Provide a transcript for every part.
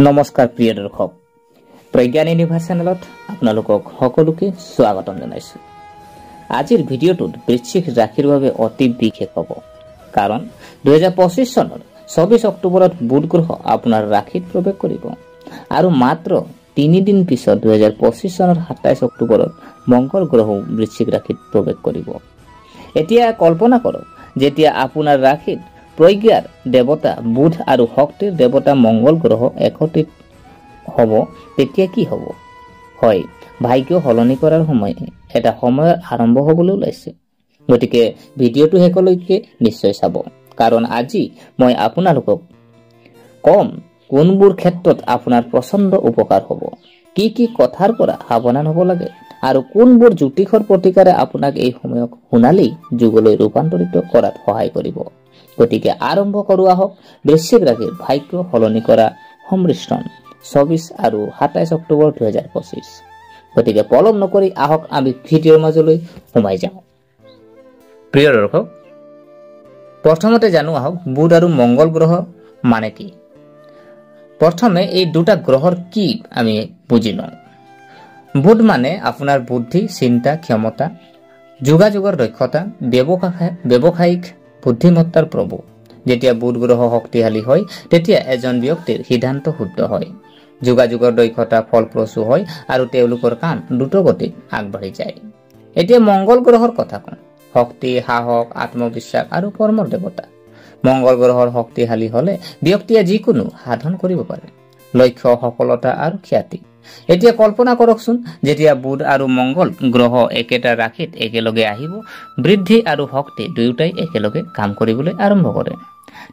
নমস্কাৰ প্ৰিয় দৰ্শক, প্ৰজ্ঞান ইউনিভাৰ্ছ চেনেলত আপোনালোকক সকলোকে স্বাগতম জনাইছো। আজিৰ ভিডিঅ'টোত বৃশ্চিক ৰাশিৰ বাবে অতি বিশেষ হ'ব, কাৰণ 2025 চনৰ 24 অক্টোবৰত বুধ গ্ৰহ আপোনাৰ ৰাশিত প্ৰৱেশ কৰিব আৰু মাত্ৰ 3 দিন পিছত 2025 চনৰ 27 অক্টোবৰত মংগল গ্ৰহ বৃশ্চিক ৰাশিত প্ৰৱেশ কৰিব। এতিয়া কল্পনা কৰক, যেতিয়া আপোনাৰ ৰাশিত প্ৰজ্ঞাৰ দেৱতা বুধ আৰু শক্তিৰ দেৱতা মংগল গ্ৰহ একত্ৰিত হ'ব, তেতিয়া কি হ'ব? হয়, ভাগ্য সলনি কৰাৰ সময় এটা সময়ৰ আৰম্ভ হ'বলৈ ওলাইছে। গতিকে ভিডিঅ'টো শেষলৈকে নিশ্চয় চাব, কাৰণ আজি মই আপোনালোকক কম কোনবোৰ ক্ষেত্ৰত আপোনাৰ প্ৰচণ্ড উপকাৰ হ'ব, কি কি কথাৰ পৰা সাৱধান হ'ব লাগে আৰু কোনবোৰ জ্যোতিষৰ প্ৰতিকাৰে আপোনাক এই সময়ক সোণালী যুগলৈ ৰূপান্তৰিত কৰাত সহায় কৰিব। গতিকে আৰম্ভ কৰো আহক বৃশ্চিক ৰাশিৰ ভাগ্য সলনি কৰা সম্মিশ্ৰণ 24 আৰু 27 অক্টোবৰ 2025। গতিকে পলম নকৰি আহক আমি ভিডিঅ'ৰ মাজলৈ সোমাই যাওঁ। প্ৰিয় দৰ্শক, প্ৰথমতে জানো আহক বুধ আৰু মংগল গ্ৰহ মানে কি। প্ৰথমে এই দুটা গ্ৰহৰ কি আমি বুজি লওঁ। বুধ মানে আপোনাৰ বুদ্ধি, চিন্তা, ক্ষমতা, যোগাযোগৰ দক্ষতা, ব্যৱসায়িক বুদ্ধিমত্তাৰ প্ৰভু। যেতিয়া বুধ গ্ৰহ শক্তিশালী হয়, তেতিয়া এজন ব্যক্তিৰ সিদ্ধান্ত শুদ্ধ হয়, যোগাযোগৰ দক্ষতা ফলপ্ৰসূ হয় আৰু তেওঁলোকৰ কাম দ্ৰুতগতিত আগবাঢ়ি যায়। এতিয়া মংগল গ্ৰহৰ কথা কওঁ। শক্তি, সাহস, আত্মবিশ্বাস আৰু কৰ্মৰ দেৱতা। মংগল গ্ৰহৰ শক্তিশালী হলে ব্যক্তিয়ে যিকোনো সাধন কৰিব পাৰে, লক্ষ্য, সফলতা আৰু খ্যাতি। এতিয়া কল্পনা কৰকচোন, যেতিয়া বুধ আৰু মংগল গ্ৰহ একেটা ৰাশিত একেলগে আহিব, বৃদ্ধি আৰু শক্তি দুয়োটাই একেলগে কাম কৰিবলৈ আৰম্ভ কৰে।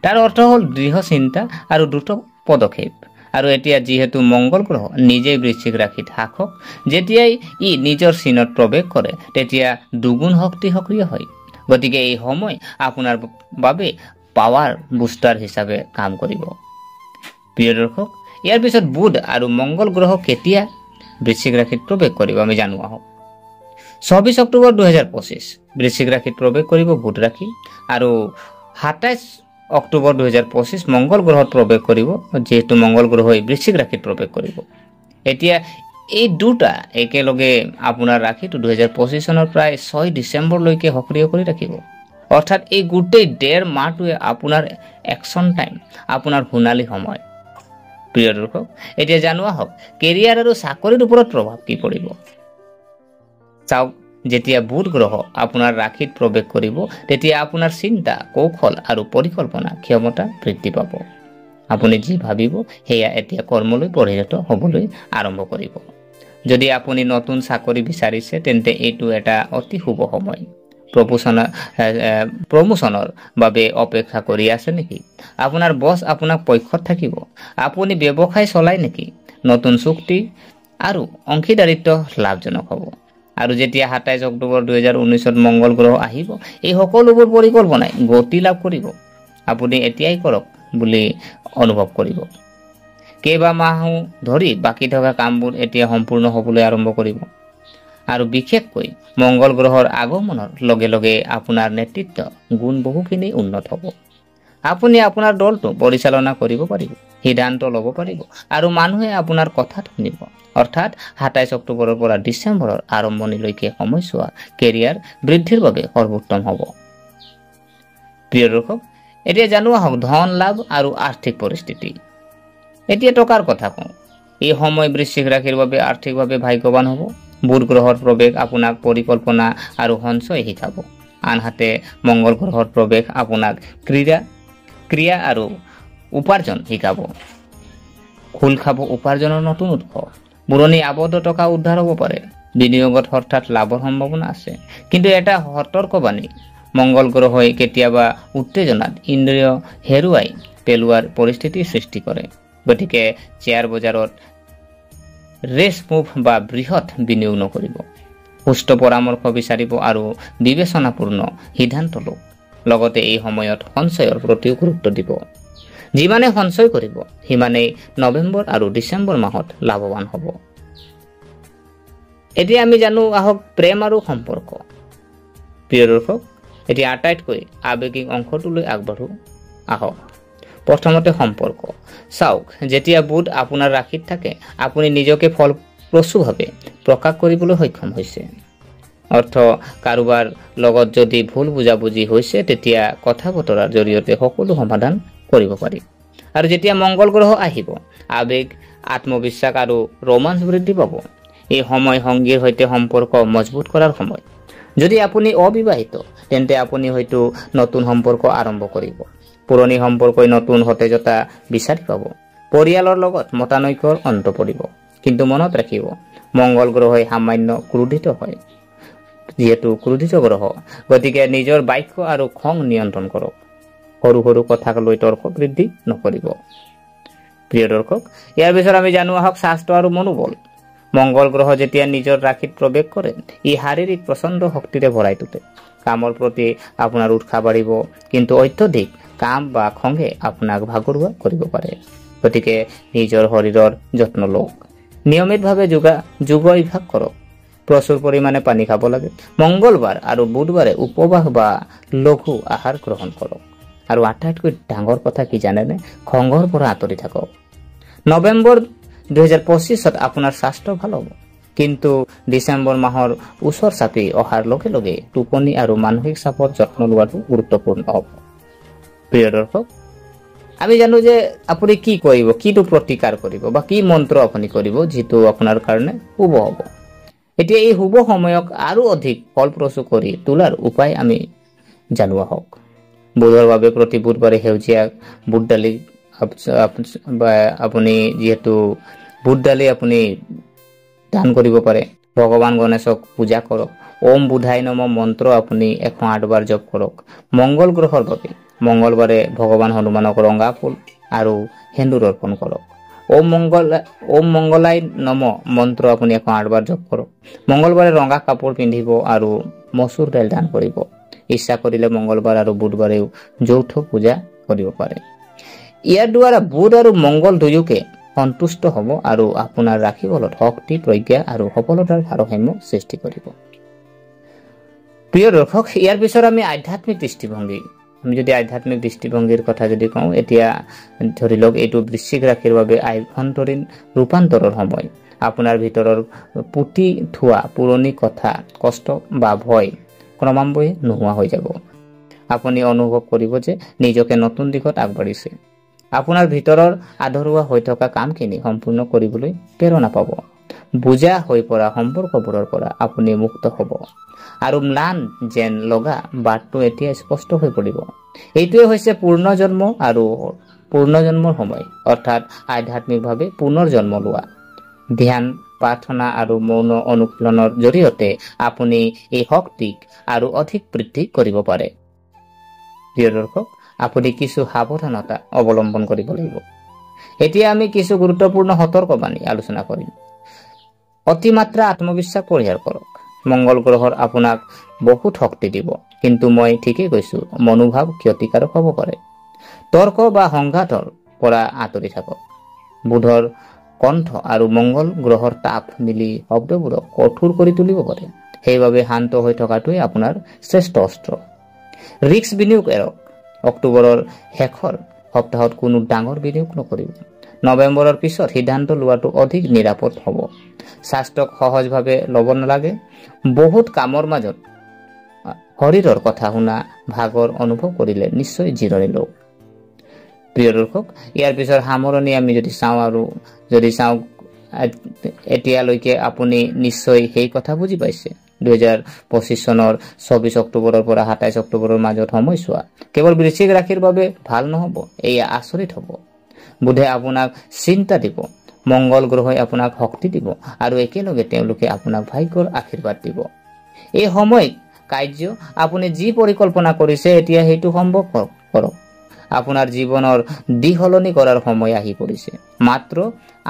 তাৰ অৰ্থ হ'ল দৃঢ় চিন্তা আৰু দ্ৰুত পদক্ষেপ। আৰু এতিয়া যিহেতু মংগল গ্ৰহ নিজেই বৃশ্চিক ৰাশিত শাসক, যেতিয়াই ই নিজৰ চিনত প্ৰৱেশ কৰে তেতিয়া দুগুণ শক্তি সক্ৰিয় হয়। গতিকে এই সময় আপোনাৰ বাবে পাৱাৰ বুষ্টাৰ হিচাপে কাম কৰিব। প্ৰিয় দৰ্শক, ইয়াৰ পিছত বুধ আৰু মংগল গ্ৰহ কেতিয়া বৃশ্চিক ৰাশিত প্ৰৱেশ কৰিব আমি জানো আহক। 24 অক্টোবৰ 2025 বৃশ্চিক ৰাশিত প্ৰৱেশ কৰিব বুধ ৰাশি, আৰু 27 অক্টোবৰ 2025 মংগল গ্ৰহত প্ৰৱেশ কৰিব, যিহেতু মংগল গ্ৰহই বৃশ্চিক ৰাশিত প্ৰৱেশ কৰিব। এতিয়া এই দুটা একেলগে আপোনাৰ ৰাশিটো 2025 চনৰ প্ৰায় 6 ডিচেম্বৰলৈকে সক্ৰিয় কৰি ৰাখিব। অৰ্থাৎ এই গোটেই 1.5 মাহটোৱে আপোনাৰ একশ্যন টাইম, আপোনাৰ সোণালী সময়। প্ৰিয় দৰ্শক, এতিয়া জানো আহক কেৰিয়াৰ আৰু চাকৰিৰ ওপৰত প্ৰভাৱ কি পৰিব। চাওক, যেতিয়া বুধ গ্ৰহ আপোনাৰ ৰাশিত প্ৰৱেশ কৰিব, তেতিয়া আপোনাৰ চিন্তা, কৌশল আৰু পৰিকল্পনা ক্ষমতা বৃদ্ধি পাব। আপুনি যি ভাবিব সেয়া এতিয়া কৰ্মলৈ পৰিণত হ'বলৈ আৰম্ভ কৰিব। যদি আপুনি নতুন চাকৰি বিচাৰিছে, তেন্তে এইটো এটা অতি শুভ সময়। প্ৰমোচনৰ বাবে অপেক্ষা কৰি আছে নেকি? আপোনাৰ বছ আপোনাৰ পক্ষত থাকিব। আপুনি ব্যৱসায় চলাই নেকি? নতুন চুক্তি আৰু অংশীদাৰিত্ব লাভজনক হ'ব। আৰু যেতিয়া 27 অক্টোবৰ 2019 মংগল গ্ৰহ আহিব, এই সকলোবোৰ পৰিকল্পনাই গতি লাভ কৰিব। আপুনি এতিয়াই কৰক বুলি অনুভৱ কৰিব। কেইবামাহো ধৰি বাকী থকা কামবোৰ এতিয়া সম্পূৰ্ণ হ'বলৈ আৰম্ভ কৰিব। আৰু বিশেষকৈ মংগল গ্ৰহৰ আগমনৰ লগে লগে আপোনাৰ নেতৃত্ব গুণ বহুখিনি উন্নত হ'ব। আপুনি আপোনাৰ দলটো পৰিচালনা কৰিব পাৰিব, সিদ্ধান্ত ল'ব পাৰিব আৰু মানুহে আপোনাৰ কথা শুনিব। অৰ্থাৎ 27 অক্টোবৰৰ পৰা ডিচেম্বৰৰ আৰম্ভণিলৈকে সময়ছোৱা কেৰিয়াৰ বৃদ্ধিৰ বাবে সৰ্বোত্তম হ'ব। প্ৰিয় দৰ্শক, এতিয়া জানো আহক ধন লাভ আৰু আৰ্থিক পৰিস্থিতি। এতিয়া টকাৰ কথা কওঁ। এই সময় বৃশ্চিক ৰাশিৰ বাবে আৰ্থিকভাৱে ভাগ্যৱান হ'ব। বুধ গ্ৰহৰ প্ৰৱেশ আপোনাক পৰিকল্পনা আৰু সঞ্চয় শিকাব। আনহাতে মংগল গ্ৰহৰ প্ৰৱেশ আপোনাক ক্ৰিয়া আৰু উপাৰ্জন শিকাব। খোল খাব উপাৰ্জনৰ নতুন উৎস। পুৰণি আবদ্ধ টকা উদ্ধাৰ হ'ব পাৰে। বিনিয়োগত হঠাৎ লাভৰ সম্ভাৱনা আছে। কিন্তু এটা সতৰ্কবাণী, মংগল গ্ৰহই কেতিয়াবা উত্তেজনাত ইন্দ্ৰিয় হেৰুৱাই পেলোৱাৰ পৰিস্থিতিৰ সৃষ্টি কৰে। গতিকে শ্বেয়াৰ বজাৰত ৰেছ মুভ বা বৃহৎ বিনিয়োগ নকৰিব। সুস্থ পৰামৰ্শ বিচাৰিব আৰু বিবেচনাপূৰ্ণ সিদ্ধান্ত লওক। লগতে এই সময়ত সঞ্চয়ৰ প্ৰতিও গুৰুত্ব দিব। যিমানে সঞ্চয় কৰিব, সিমানেই নৱেম্বৰ আৰু ডিচেম্বৰ মাহত লাভৱান হ'ব। এতিয়া আমি জানো আহক প্ৰেম আৰু সম্পৰ্ক। প্ৰিয় দৰ্শক, এতিয়া আটাইতকৈ আৱেগিক অংশটোলৈ আগবাঢ়ো আহক। প্ৰথমতে সম্পৰ্ক চাওক, যেতিয়া বুধ আপোনাৰ ৰাশিত থাকে আপুনি নিজকে ফলপ্ৰসূভাৱে প্ৰকাশ কৰিবলৈ সক্ষম হৈছে। অৰ্থ কাৰোবাৰ লগত যদি ভুল বুজাবুজি হৈছে তেতিয়া কথা বতৰাৰ জৰিয়তে সকলো সমাধান কৰিব পাৰি। আৰু যেতিয়া মংগল গ্ৰহ আহিব আবেগ, আত্মবিশ্বাস আৰু ৰোমাঞ্চ বৃদ্ধি পাব। এই সময় সংগীৰ সৈতে সম্পৰ্ক মজবুত কৰাৰ সময়। যদি আপুনি অবিবাহিত তেন্তে আপুনি হয়তো নতুন সম্পৰ্ক আৰম্ভ কৰিব। পুৰণি সম্পৰ্কই নতুন সতেজতা বিচাৰি পাব। পৰিয়ালৰ লগত মতানৈক্যৰ অন্ত পৰিব। কিন্তু মনত ৰাখিব, মংগল গ্ৰহই সামান্য ক্ৰোধিত হয়, যিহেতু ক্ৰোধিত গ্ৰহ, গতিকে নিজৰ বাক্য আৰু খং নিয়ন্ত্ৰণ কৰক। সৰু সৰু কথাক লৈ তৰ্ক বৃদ্ধি নকৰিব। প্ৰিয় দৰ্শক, ইয়াৰ পিছত আমি জানো আহক স্বাস্থ্য আৰু মনোবল। মংগল গ্ৰহ যেতিয়া নিজৰ ৰাশিত প্ৰৱেশ কৰে ই শাৰীৰিক প্ৰচণ্ড শক্তিৰে ভৰাই তোলে। কামৰ প্ৰতি আপোনাৰ উৎসাহ বাঢ়িব, কিন্তু অত্যধিক কাম বা খঙে আপোনাক ভাগৰুৱা কৰিব পাৰে। গতিকে নিজৰ শৰীৰৰ যত্ন লওক। নিয়মিতভাৱে যোগ অভ্যাস কৰক। প্ৰচুৰ পৰিমাণে পানী খাব লাগে। মংগলবাৰ আৰু বুধবাৰে উপবাস বা লঘু আহাৰ গ্ৰহণ কৰক। আৰু আটাইতকৈ ডাঙৰ কথা কি জানেনে? খঙৰ পৰা আঁতৰি থাকক। নৱেম্বৰ 2025 আপোনাৰ স্বাস্থ্য ভাল হ'ব, কিন্তু ডিচেম্বৰ মাহৰ ওচৰ চাপি অহাৰ লগে লগে টোপনি আৰু মানসিক চাপৰ যত্ন লোৱাটো গুৰুত্বপূৰ্ণ হ'ব। প্ৰিয় দৰ্শক, আমি জানো যে আপুনি কি কৰিব, কিটো প্ৰতিকাৰ কৰিব বা কি মন্ত্ৰ আপুনি কৰিব যিটো আপোনাৰ কাৰণে শুভ হ'ব। এতিয়া এই শুভ সময়ক আৰু অধিক ফলপ্ৰসূ কৰি তোলাৰ উপায় আমি জানো আহক। বুধৰ বাবে প্ৰতি বুধবাৰে সেউজীয়া বুট দালি আপুনি যিহেতু বুট দালি আপুনি দান কৰিব পাৰে। ভগৱান গণেশক পূজা কৰক। ওম বুধাই নম মন্ত্ৰ আপুনি 108 বাৰ জপ কৰক। মংগল গ্ৰহৰ বাবে মংগলবাৰে ভগৱান হনুমানক ৰঙা ফুল আৰু সেন্দুৰ অৰ্পণ কৰক। ওম মংগলাই নম মন্ত্ৰ আপুনি 108 বাৰ জপ কৰক। মংগলবাৰে ৰঙা কাপোৰ পিন্ধিব আৰু মচুৰ দাইল দান কৰিব। ইচ্ছা কৰিলে মংগলবাৰ আৰু বুধবাৰেও যৌথ পূজা কৰিব পাৰে। ইয়াৰ দ্বাৰা বুধ আৰু মংগল দুয়োকে সন্তুষ্ট হ'ব আৰু আপোনাৰ ৰাশিফলত শক্তি, প্ৰজ্ঞা আৰু সফলতাৰ ভাৰসাম্য সৃষ্টি কৰিব। প্ৰিয় দৰ্শক, ইয়াৰ পিছত আমি আধ্যাত্মিক দৃষ্টিভংগী। আমি যদি আধ্যাত্মিক দৃষ্টিভংগীৰ কথা যদি কওঁ, এতিয়া ধৰি লওক এইটো বৃশ্চিক ৰাশিৰ বাবে আভ্যন্তৰীণ ৰূপান্তৰৰ সময়। আপোনাৰ ভিতৰৰ পুতি থোৱা পুৰণি কথা, কষ্ট বা ভয় ক্ৰমান্বয়ে নোহোৱা হৈ যাব। আপুনি অনুভৱ কৰিব যে নিজকে নতুন দিশত আগবাঢ়িছে। আপোনাৰ ভিতৰৰ আধৰুৱা হৈ থকা কামখিনি সম্পূৰ্ণ কৰিবলৈ প্ৰেৰণা পাব। বুজা হৈ পৰা সম্পৰ্কবোৰৰ পৰা আপুনি মুক্ত হ'ব আৰু ম্লান যেন লগা বাটটো এতিয়া স্পষ্ট হৈ পৰিব। এইটোৱে হৈছে পুনৰ্জন্মৰ সময়, অৰ্থাৎ আধ্যাত্মিকভাৱে পুনৰ জন্ম লোৱা। ধ্যান, প্ৰাৰ্থনা আৰু মৌন অনুশীলনৰ জৰিয়তে আপুনি এই শক্তিক আৰু অধিক বৃদ্ধি কৰিব পাৰে। প্ৰিয় দৰ্শক, আপুনি কিছু সাৱধানতা অৱলম্বন কৰিব লাগিব। এতিয়া আমি কিছু গুৰুত্বপূৰ্ণ সতৰ্কবাণী আলোচনা কৰিম। অতিমাত্ৰা আত্মবিশ্বাস পৰিহাৰ কৰক। মংগল গ্ৰহৰ আপোনাক বহুত শক্তি দিব, কিন্তু মই ঠিকেই কৈছো, মনোভাৱ ক্ষতিকাৰক হ'ব পাৰে। তৰ্ক বা সংঘাতৰ পৰা আঁতৰি থাকক। বুধৰ কণ্ঠ আৰু মংগল গ্ৰহৰ তাপ মিলি শব্দবোৰক কঠোৰ কৰি তুলিব পাৰে। সেইবাবে শান্ত হৈ থকাটোৱে আপোনাৰ শ্ৰেষ্ঠ অস্ত্ৰ। ৰিস্ক বিনিয়োগ এৰক। অক্টোবৰৰ শেষৰ সপ্তাহত কোনো ডাঙৰ বিনিয়োগ নকৰিব। নৱেম্বৰৰ পিছত সিদ্ধান্ত লোৱাটো অধিক নিৰাপদ হ'ব। স্বাস্থ্যক সহজভাৱে ল'ব নালাগে। বহুত কামৰ মাজত শৰীৰৰ কথা শুনা ভাগৰ অনুভৱ কৰিলে নিশ্চয় জিৰণি লওক। প্ৰিয় দৰ্শক, ইয়াৰ পিছত সামৰণি আমি যদি চাওঁ এতিয়ালৈকে আপুনি নিশ্চয় সেই কথা বুজি পাইছে। 2025 চনৰ 24 অক্টোবৰৰ পৰা 27 অক্টোবৰৰ মাজত সময়ছোৱা কেৱল বৃশ্চিক ৰাশিৰ বাবে ভাল নহ'ব, এয়া আচৰিত হ'ব। বুধে আপোনাক চিন্তা দিব, মংগল গ্ৰহই আপোনাক শক্তি দিব আৰু একেলগে তেওঁলোকে আপোনাক ভাগ্যৰ আশীৰ্বাদ দিব। এই সময় কাৰ্য আপুনি যি পৰিকল্পনা কৰিছে এতিয়া সেইটো সম্ভৱ কৰক। আপোনাৰ জীৱনৰ দিশ সলনি কৰাৰ সময় আহি পৰিছে। মাত্ৰ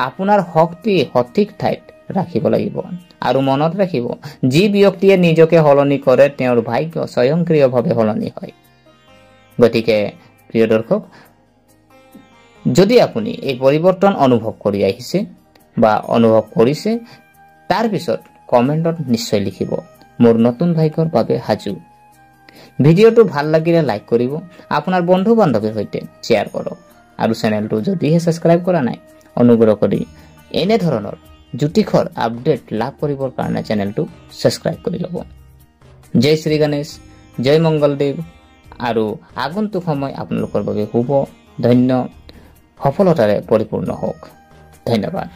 আপোনাৰ শক্তি সঠিক ঠাইত ৰাখিব লাগিব। আৰু মনত ৰাখিব, যি ব্যক্তিয়ে নিজকে সলনি কৰে তেওঁৰ ভাগ্য স্বয়ংক্ৰিয়ভাৱে সলনি হয়। গতিকে প্ৰিয় দৰ্শক, যদি আপুনি এই পৰিৱৰ্তন অনুভৱ কৰি আহিছে বা অনুভৱ কৰিছে, তাৰ পিছত কমেণ্টত নিশ্চয় লিখিব, মোৰ নতুন ভাগ্যৰ বাবে সাজু। ভিডিঅ'টো ভাল লাগিলে লাইক কৰিব, আপোনাৰ বন্ধু বান্ধৱীৰ সৈতে শ্বেয়াৰ কৰক আৰু চেনেলটো যদিহে ছাবস্ক্ৰাইব কৰা নাই অনুগ্ৰহ কৰি এনে ধৰণৰ জ্যোতিষৰ আপডেট লাভ কৰিবৰ কাৰণে চেনেলটো ছাবস্ক্ৰাইব কৰি ল'ব। জয় শ্ৰী গণেশ, জয় মংগলদেৱ আৰু আগন্তুক সময় আপোনালোকৰ বাবে শুভ, ধন্য, সফলতাৰে পৰিপূৰ্ণ হওক। ধন্যবাদ।